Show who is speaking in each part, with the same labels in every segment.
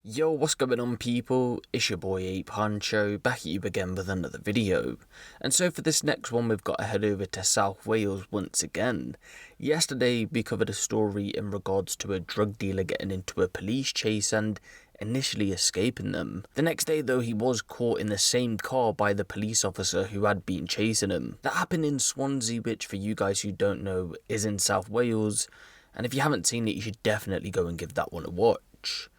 Speaker 1: Yo, what's going on people? It's your boy Ape Huncho, back at you again with another video. And so for this next one we've got to head over to South Wales once again. Yesterday we covered a story in regards to a drug dealer getting into a police chase and initially escaping them. The next day though, he was caught in the same car by the police officer who had been chasing him. That happened in Swansea, which for you guys who don't know is in South Wales, and if you haven't seen it you should definitely go and give that one a watch.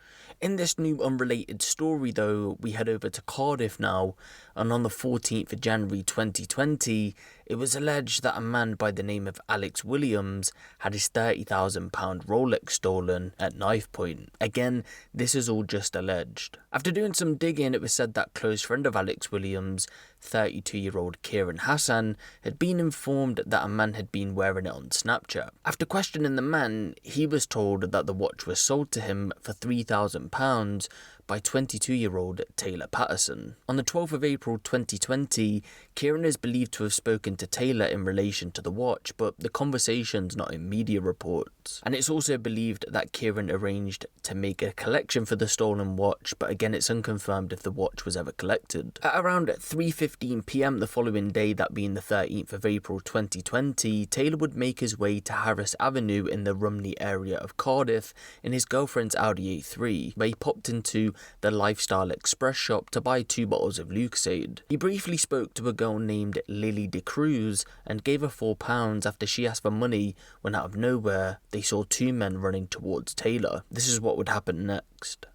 Speaker 1: In this new unrelated story though, we head over to Cardiff now, and on the 14th of January 2020, it was alleged that a man by the name of Alex Williams had his £30,000 Rolex stolen at knife point. Again, this is all just alleged. After doing some digging, it was said that close friend of Alex Williams, 32-year-old Keiron Hassan, had been informed that a man had been wearing it on Snapchat. After questioning the man, he was told that the watch was sold to him for £3,000 by 22-year-old Taylor Patterson. On the 12th of April 2020, Keiron is believed to have spoken to Taylor in relation to the watch, but the conversation's not in media reports. And it's also believed that Keiron arranged to make a collection for the stolen watch, but again it's unconfirmed if the watch was ever collected. At around 3:15 PM the following day, that being the 13th of April 2020, Taylor would make his way to Harris Avenue in the Rumney area of Cardiff in his girlfriend's Audi A3, where he popped into the Lifestyle Express shop to buy 2 bottles of Lucozade. He briefly spoke to a girl named Lily De Cruz and gave her £4 after she asked for money, when out of nowhere they saw 2 men running towards Taylor. This is what would happen next.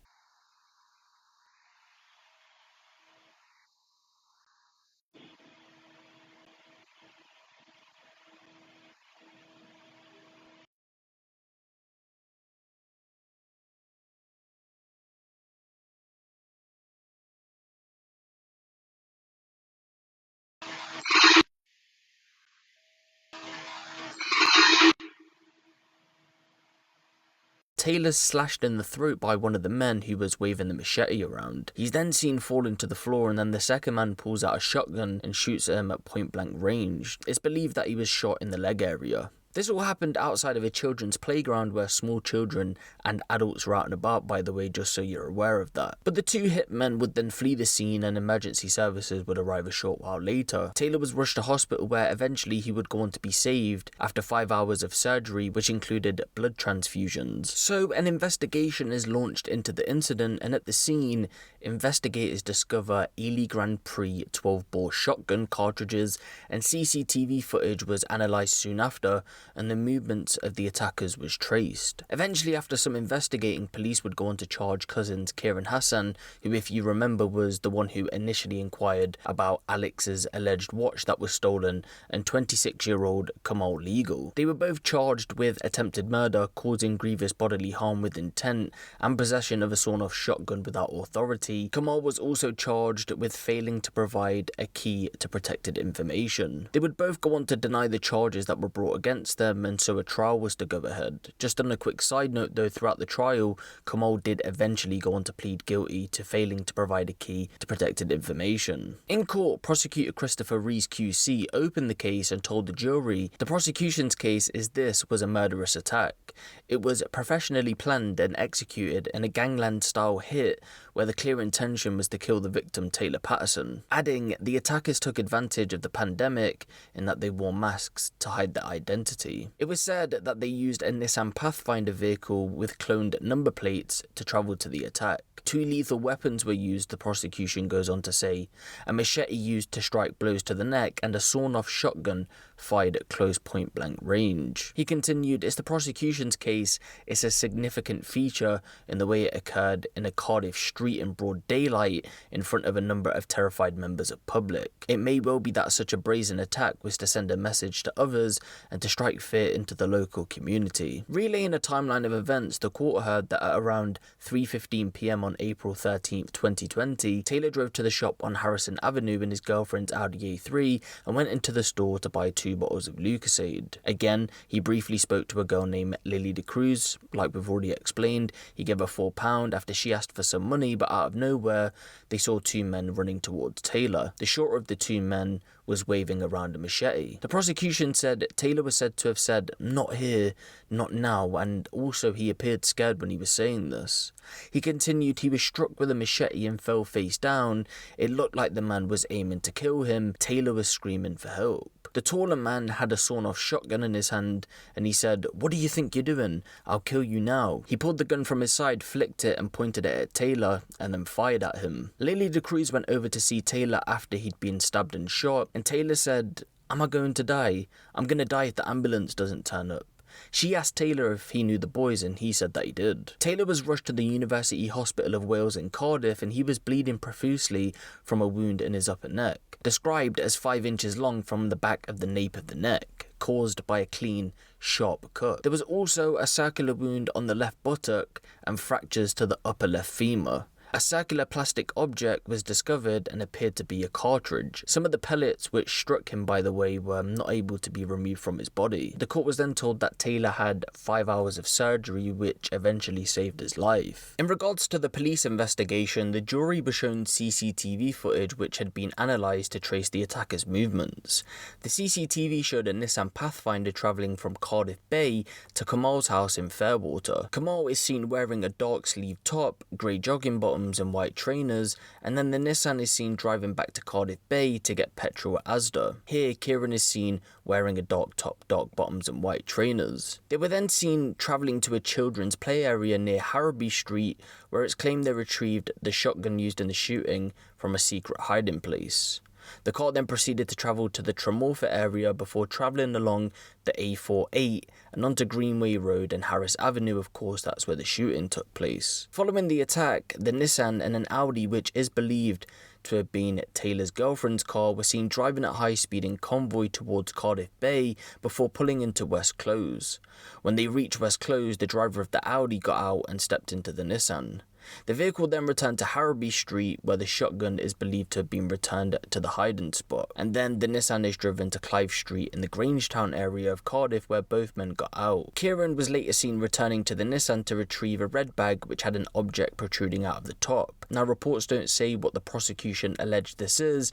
Speaker 1: Taylor's slashed in the throat by one of the men who was waving the machete around. He's then seen falling to the floor, and then the second man pulls out a shotgun and shoots at him at point blank range. It's believed that he was shot in the leg area. This all happened outside of a children's playground where small children and adults were out and about, by the way, just so you're aware of that. But the 2 hitmen would then flee the scene and emergency services would arrive a short while later. Taylor was rushed to hospital where eventually he would go on to be saved after 5 hours of surgery, which included blood transfusions. So an investigation is launched into the incident, and at the scene, investigators discover Ely Grand Prix 12-bore shotgun cartridges, and CCTV footage was analysed soon after, and the movements of the attackers was traced. Eventually, after some investigating, police would go on to charge cousins Keiron Hassan, who, if you remember, was the one who initially inquired about Alex's alleged watch that was stolen, and 26-year-old Kamal Legall. They were both charged with attempted murder, causing grievous bodily harm with intent, and possession of a sawn-off shotgun without authority. Kamal was also charged with failing to provide a key to protected information. They would both go on to deny the charges that were brought against them, and so a trial was to go ahead. Just on a quick side note though, throughout the trial, Kamal did eventually go on to plead guilty to failing to provide a key to protected information. In court, prosecutor Christopher Rees QC opened the case and told the jury the prosecution's case is this was a murderous attack. It was professionally planned and executed in a gangland style hit where the clear intention was to kill the victim Taylor Patterson, adding the attackers took advantage of the pandemic in that they wore masks to hide their identity. It was said that they used a Nissan Pathfinder vehicle with cloned number plates to travel to the attack. 2 lethal weapons were used, the prosecution goes on to say, a machete used to strike blows to the neck and a sawn-off shotgun fired at close point-blank range. He continued, it's the prosecution's case, it's a significant feature in the way it occurred in a Cardiff street in broad daylight in front of a number of terrified members of public. It may well be that such a brazen attack was to send a message to others and to strike fear into the local community. Relaying a timeline of events, the court heard that at around 3:15 PM on April 13th, 2020, Taylor drove to the shop on Harrison Avenue in his girlfriend's Audi A3 and went into the store to buy 2 bottles of Lucozade. Again, he briefly spoke to a girl named Lily De Cruz. Like we've already explained, he gave her £4 after she asked for some money, but out of nowhere, they saw 2 men running towards Taylor. The shorter of the 2 men was waving around a machete. The prosecution said Taylor was said to have said, "Not here, not now," and also he appeared scared when he was saying this. He continued he was struck with a machete and fell face down. It looked like the man was aiming to kill him. Taylor was screaming for help. The taller man had a sawn-off shotgun in his hand, and he said, "What do you think you're doing? I'll kill you now." He pulled the gun from his side, flicked it, and pointed it at Taylor, and then fired at him. Lily DeCruz went over to see Taylor after he'd been stabbed and shot, and Taylor said, "Am I going to die? I'm going to die if the ambulance doesn't turn up." She asked Taylor if he knew the boys, and he said that he did. Taylor was rushed to the University Hospital of Wales in Cardiff, and he was bleeding profusely from a wound in his upper neck, described as 5 inches long from the back of the nape of the neck, caused by a clean, sharp cut. There was also a circular wound on the left buttock and fractures to the upper left femur. A circular plastic object was discovered and appeared to be a cartridge. Some of the pellets which struck him, by the way, were not able to be removed from his body. The court was then told that Taylor had 5 hours of surgery, which eventually saved his life. In regards to the police investigation, the jury was shown CCTV footage which had been analysed to trace the attacker's movements. The CCTV showed a Nissan Pathfinder travelling from Cardiff Bay to Kamal's house in Fairwater. Kamal is seen wearing a dark sleeve top, grey jogging bottoms and white trainers, and then the Nissan is seen driving back to Cardiff Bay to get petrol at Asda. Here, Keiron is seen wearing a dark top, dark bottoms and white trainers. They were then seen travelling to a children's play area near Harrowby Street, where it's claimed they retrieved the shotgun used in the shooting from a secret hiding place. The car then proceeded to travel to the Tremorfa area before travelling along the A48 and onto Greenway Road and Harris Avenue. Of course, that's where the shooting took place. Following the attack, the Nissan and an Audi, which is believed to have been Taylor's girlfriend's car, were seen driving at high speed in convoy towards Cardiff Bay before pulling into West Close. When they reached West Close, the driver of the Audi got out and stepped into the Nissan. The vehicle then returned to Harrowby Street, where the shotgun is believed to have been returned to the hiding spot, and then the Nissan is driven to Clive Street in the Grangetown area of Cardiff, where both men got out. Keiron was later seen returning to the Nissan to retrieve a red bag which had an object protruding out of the top. Now, reports don't say what the prosecution alleged this is,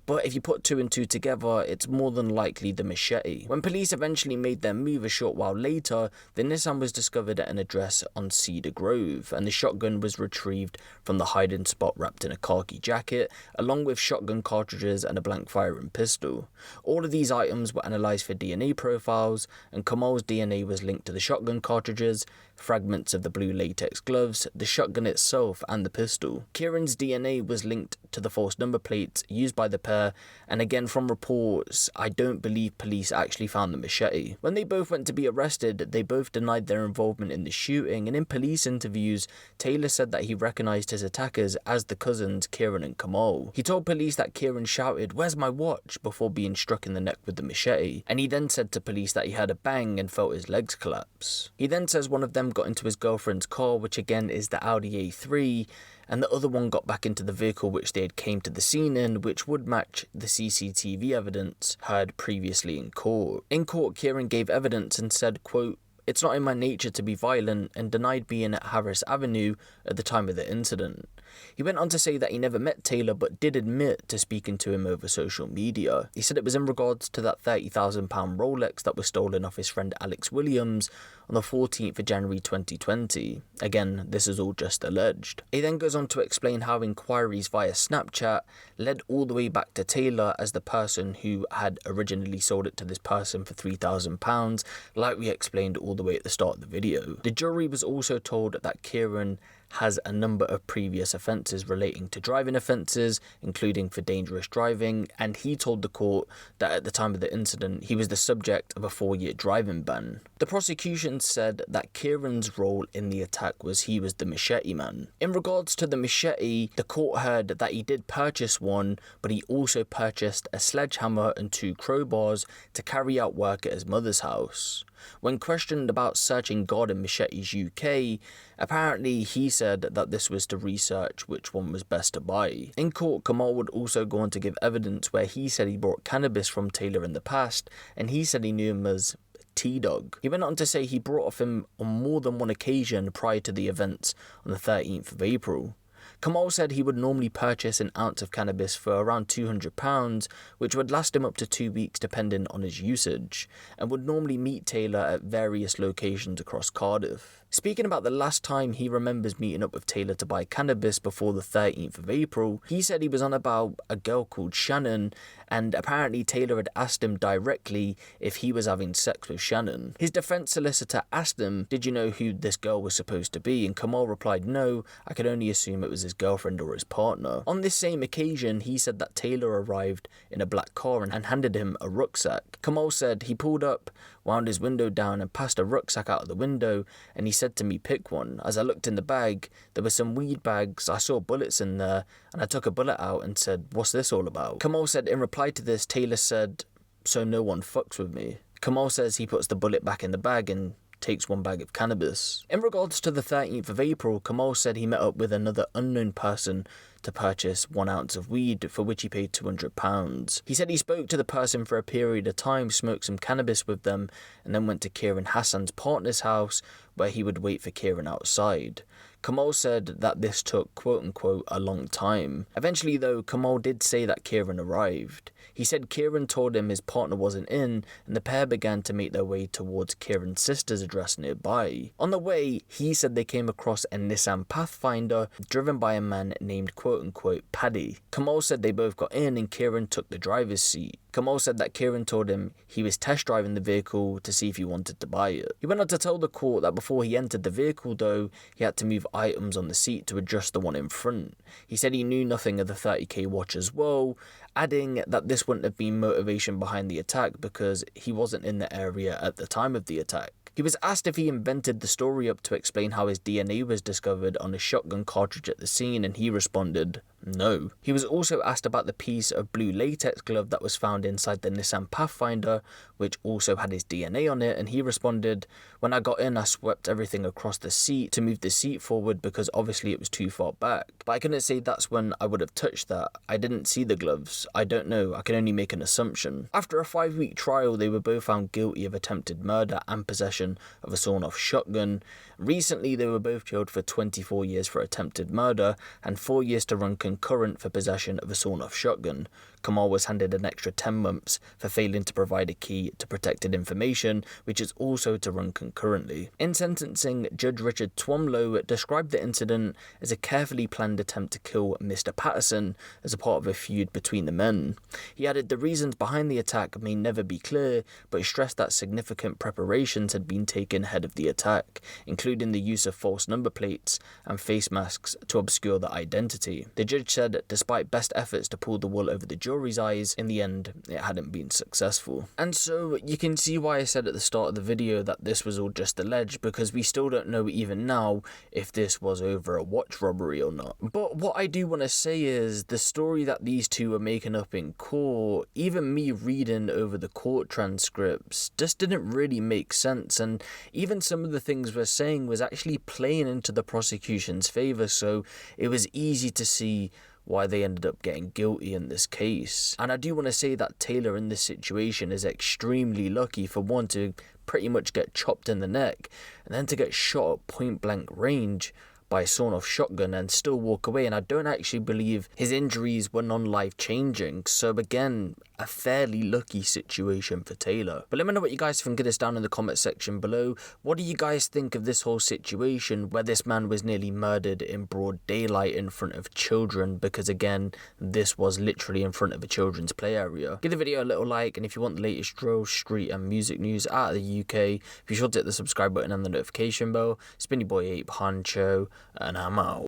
Speaker 1: but if you put 2 and 2 together, it's more than likely the machete. When police eventually made their move a short while later, the Nissan was discovered at an address on Cedar Grove, and the shotgun was retrieved from the hiding spot wrapped in a khaki jacket, along with shotgun cartridges and a blank firing pistol. All of these items were analysed for DNA profiles, and Kamal's DNA was linked to the shotgun cartridges, fragments of the blue latex gloves, the shotgun itself, and the pistol. Keiron's DNA was linked to the false number plates used by the pair, and again from reports, I don't believe police actually found the machete. When they both went to be arrested, they both denied their involvement in the shooting, and in police interviews, Taylor said that he recognised his attackers as the cousins Keiron and Kamal. He told police that Keiron shouted, "Where's my watch?" before being struck in the neck with the machete, and he then said to police that he heard a bang and felt his legs collapse. He then says one of them got into his girlfriend's car, which again is the Audi A3, and the other one got back into the vehicle which they had came to the scene in, which would match the CCTV evidence heard previously in court. In court, Keiron gave evidence and said, quote, "It's not in my nature to be violent," and denied being at Harris Avenue at the time of the incident. He went on to say that he never met Taylor but did admit to speaking to him over social media. He said it was in regards to that £30,000 Rolex that was stolen off his friend Alex Williams on the 14th of January 2020. Again, this is all just alleged. He then goes on to explain how inquiries via Snapchat led all the way back to Taylor as the person who had originally sold it to this person for £3,000, like we explained all the way at the start of the video. The jury was also told that Keiron has a number of previous offences relating to driving offences, including for dangerous driving, and he told the court that at the time of the incident he was the subject of a 4-year driving ban. The prosecution said that Keiron's role in the attack was he was the machete man. In regards to the machete, the court heard that he did purchase one, but he also purchased a sledgehammer and 2 crowbars to carry out work at his mother's house. When questioned about searching Garden Machetes UK, apparently he said that this was to research which one was best to buy. In court, Kamal would also go on to give evidence where he said he bought cannabis from Taylor in the past, and he said he knew him as T-Dog. He went on to say he brought off him on more than one occasion prior to the events on the 13th of April. Kamal said he would normally purchase an ounce of cannabis for around £200, which would last him up to 2 weeks depending on his usage, and would normally meet Taylor at various locations across Cardiff. Speaking about the last time he remembers meeting up with Taylor to buy cannabis before the 13th of April, he said he was on about a girl called Shannon, and apparently Taylor had asked him directly if he was having sex with Shannon. His defense solicitor asked him, "Did you know who this girl was supposed to be?" And Kamal replied, "No, I could only assume it was his girlfriend or his partner." On this same occasion, he said that Taylor arrived in a black car and handed him a rucksack. Kamal said he pulled up, wound his window down and passed a rucksack out of the window, and he said to me, "Pick one." As I looked in the bag, there were some weed bags, I saw bullets in there, and I took a bullet out and said, "What's this all about?" Kamal said in reply to this, Taylor said, "So no one fucks with me." Kamal says he puts the bullet back in the bag and takes one bag of cannabis. In regards to the 13th of April, Kamal said he met up with another unknown person to purchase 1 ounce of weed, for which he paid £200. He said he spoke to the person for a period of time, smoked some cannabis with them, and then went to Keiron Hassan's partner's house, where he would wait for Keiron outside. Kamal said that this took quote-unquote a long time. Eventually though, Kamal did say that Keiron arrived. He said Keiron told him his partner wasn't in, and the pair began to make their way towards Keiron's sister's address nearby. On the way, he said they came across a Nissan Pathfinder driven by a man named quote-unquote Paddy. Kamal said they both got in and Keiron took the driver's seat. Kamal said that Keiron told him he was test driving the vehicle to see if he wanted to buy it. He went on to tell the court that before he entered the vehicle though, he had to move items on the seat to adjust the one in front. He said he knew nothing of the 30k watch as well, adding that this wouldn't have been motivation behind the attack because he wasn't in the area at the time of the attack. He was asked if he invented the story up to explain how his DNA was discovered on a shotgun cartridge at the scene, and he responded, no. He was also asked about the piece of blue latex glove that was found inside the Nissan Pathfinder, which also had his DNA on it, and he responded, when I got in I swept everything across the seat to move the seat forward because obviously it was too far back. But I couldn't say that's when I would have touched that. I didn't see the gloves. I don't know. I can only make an assumption. After a 5-week trial, they were both found guilty of attempted murder and possession of a sawn-off shotgun. Recently, they were both jailed for 24 years for attempted murder and 4 years to run concurrent for possession of a sawn-off shotgun. Kamal was handed an extra 10 months for failing to provide a key to protected information, which is also to run concurrently. In sentencing, Judge Richard Twomlow described the incident as a carefully planned attempt to kill Mr. Patterson as a part of a feud between the men. He added the reasons behind the attack may never be clear, but he stressed that significant preparations had been taken ahead of the attack, including the use of false number plates and face masks to obscure the identity. The judge said despite best efforts to pull the wool over the jury's eyes, in the end it hadn't been successful. And so you can see why I said at the start of the video that this was all just alleged, because we still don't know even now if this was over a watch robbery or not. But what I do want to say is the story that these two were making up in court, even me reading over the court transcripts, just didn't really make sense, and even some of the things we're saying was actually playing into the prosecution's favour, so it was easy to see why they ended up getting guilty in this case. And I do want to say that Taylor in this situation is extremely lucky, for one, to pretty much get chopped in the neck, and then to get shot at point blank range by a sawn-off shotgun and still walk away. And I don't actually believe his injuries were non-life changing, so again, a fairly lucky situation for Taylor. But let me know what you guys think of this down in the comment section below. What do you guys think of this whole situation where this man was nearly murdered in broad daylight in front of children? Because again, this was literally in front of a children's play area. Give the video a little like, and if you want the latest drill, street and music news out of the UK, be sure to hit the subscribe button and the notification bell. It's been your boy Huncho, and I'm out.